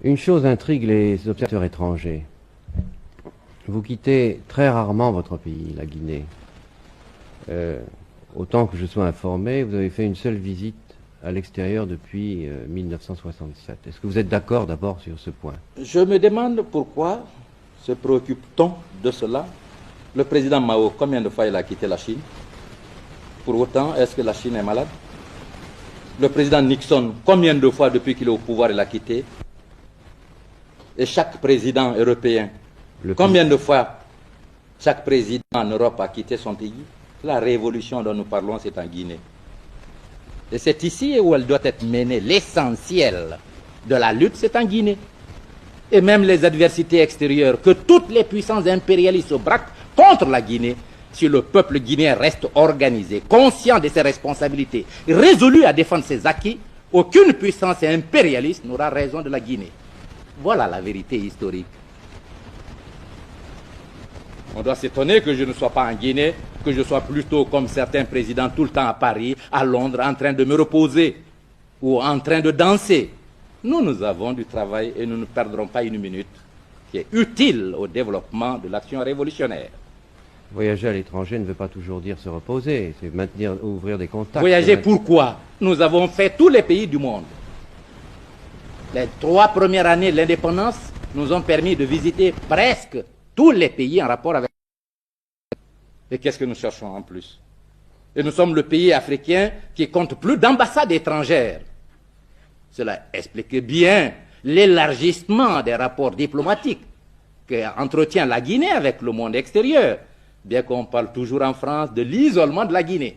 Une chose intrigue les observateurs étrangers. Vous quittez très rarement votre pays, la Guinée. Autant que je sois informé, vous avez fait une seule visite à l'extérieur depuis 1967. Est-ce que vous êtes d'accord d'abord sur ce point? Je me demande pourquoi se préoccupe-t-on de cela. Le président Mao, combien de fois il a quitté la Chine? Pour autant, est-ce que la Chine est malade? Le président Nixon, combien de fois depuis qu'il est au pouvoir il a quitté? Et chaque président européen, combien de fois chaque président en Europe a quitté son pays? La révolution dont nous parlons, c'est en Guinée. Et c'est ici où elle doit être menée. L'essentiel de la lutte, c'est en Guinée. Et même les adversités extérieures, que toutes les puissances impérialistes se braquent contre la Guinée, si le peuple guinéen reste organisé, conscient de ses responsabilités, résolu à défendre ses acquis, aucune puissance impérialiste n'aura raison de la Guinée. Voilà la vérité historique. On doit s'étonner que je ne sois pas en Guinée, que je sois plutôt comme certains présidents tout le temps à Paris, à Londres, en train de me reposer ou en train de danser. Nous avons du travail et nous ne perdrons pas une minute qui est utile au développement de l'action révolutionnaire. Voyager à l'étranger ne veut pas toujours dire se reposer, c'est maintenir, ouvrir des contacts. Voyager pourquoi? Nous avons fait tous les pays du monde. Les 3 premières années de l'indépendance nous ont permis de visiter presque tous les pays en rapport avec... Et qu'est-ce que nous cherchons en plus? Et nous sommes le pays africain qui compte plus d'ambassades étrangères. Cela explique bien l'élargissement des rapports diplomatiques qu'entretient la Guinée avec le monde extérieur, bien qu'on parle toujours en France de l'isolement de la Guinée.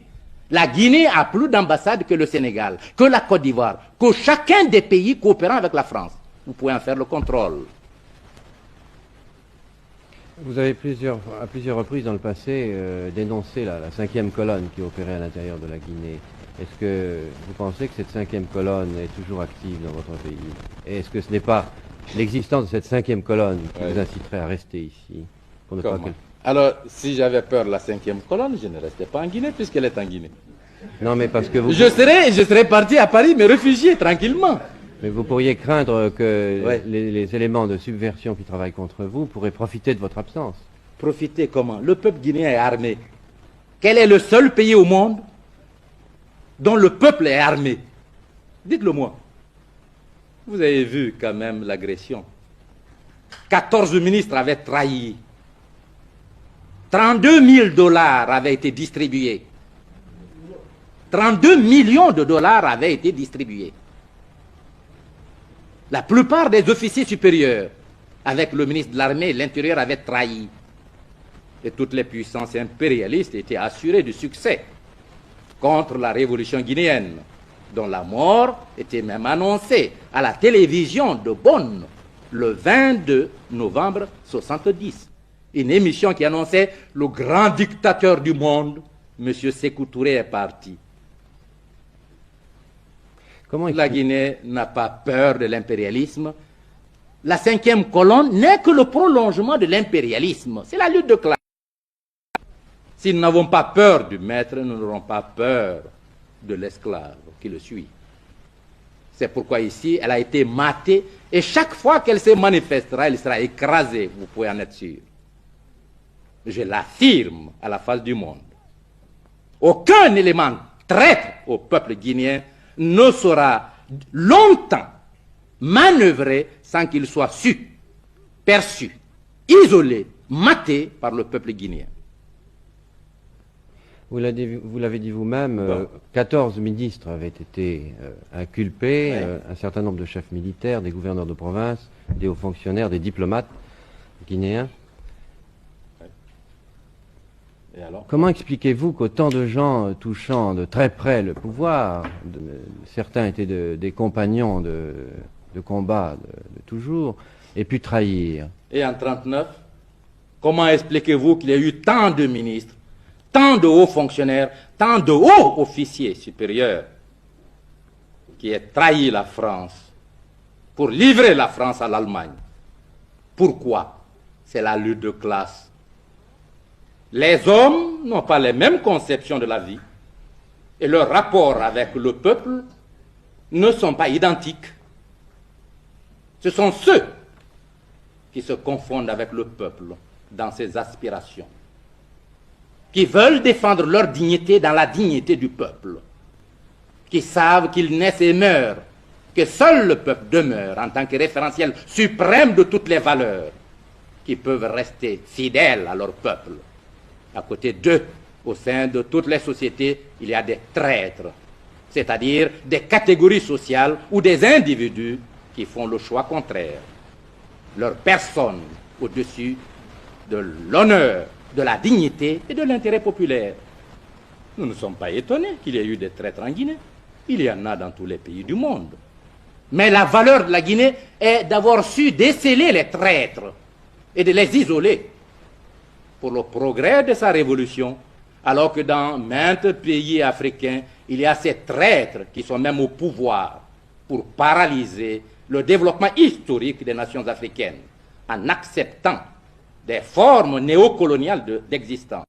La Guinée a plus d'ambassades que le Sénégal, que la Côte d'Ivoire, que chacun des pays coopérant avec la France. Vous pouvez en faire le contrôle. Vous avez à plusieurs reprises dans le passé dénoncé la 5e colonne qui opérait à l'intérieur de la Guinée. Est-ce que vous pensez que cette 5e colonne est toujours active dans votre pays? Et est-ce que ce n'est pas l'existence de cette 5e colonne qui vous inciterait à rester ici pour ne pas Alors, si j'avais peur de la 5e colonne, je ne restais pas en Guinée puisqu'elle est en Guinée. Non, mais parce que vous... Je serais parti à Paris, me réfugier tranquillement. Mais vous pourriez craindre que les éléments de subversion qui travaillent contre vous pourraient profiter de votre absence. Profiter comment? Le peuple guinéen est armé. Quel est le seul pays au monde dont le peuple est armé? Dites-le moi. Vous avez vu quand même l'agression. 14 ministres avaient trahi. 32 000 $ avaient été distribués. 32 millions de dollars avaient été distribués. La plupart des officiers supérieurs, avec le ministre de l'Armée et de l'Intérieur, avaient trahi. Et toutes les puissances impérialistes étaient assurées du succès contre la révolution guinéenne, dont la mort était même annoncée à la télévision de Bonn le 22 novembre 1970. Une émission qui annonçait le grand dictateur du monde, M. Sékou Touré, est parti. La Guinée n'a pas peur de l'impérialisme. La 5e colonne n'est que le prolongement de l'impérialisme. C'est la lutte de classe. Si nous n'avons pas peur du maître, nous n'aurons pas peur de l'esclave qui le suit. C'est pourquoi ici, elle a été matée et chaque fois qu'elle se manifestera, elle sera écrasée, vous pouvez en être sûr. Je l'affirme à la face du monde. Aucun élément traître au peuple guinéen ne sera longtemps manœuvré sans qu'il soit su, perçu, isolé, maté par le peuple guinéen. Vous l'avez dit vous-même, 14 ministres avaient été inculpés, un certain nombre de chefs militaires, des gouverneurs de province, des hauts fonctionnaires, des diplomates guinéens. Et alors? Comment expliquez-vous qu'autant de gens touchant de très près le pouvoir, certains étaient des compagnons de combat de toujours, aient pu trahir? Et en 1939, comment expliquez-vous qu'il y a eu tant de ministres, tant de hauts fonctionnaires, tant de hauts officiers supérieurs qui aient trahi la France pour livrer la France à l'Allemagne? Pourquoi? C'est la lutte de classe. Les hommes n'ont pas les mêmes conceptions de la vie et leurs rapports avec le peuple ne sont pas identiques. Ce sont ceux qui se confondent avec le peuple dans ses aspirations, qui veulent défendre leur dignité dans la dignité du peuple, qui savent qu'ils naissent et meurent, que seul le peuple demeure en tant que référentiel suprême de toutes les valeurs, qui peuvent rester fidèles à leur peuple. À côté d'eux, au sein de toutes les sociétés, il y a des traîtres, c'est-à-dire des catégories sociales ou des individus qui font le choix contraire. Leur personne au-dessus de l'honneur, de la dignité et de l'intérêt populaire. Nous ne sommes pas étonnés qu'il y ait eu des traîtres en Guinée. Il y en a dans tous les pays du monde. Mais la valeur de la Guinée est d'avoir su déceler les traîtres et de les isoler pour le progrès de sa révolution, alors que dans maints pays africains, il y a ces traîtres qui sont même au pouvoir pour paralyser le développement historique des nations africaines en acceptant des formes néocoloniales d'existence.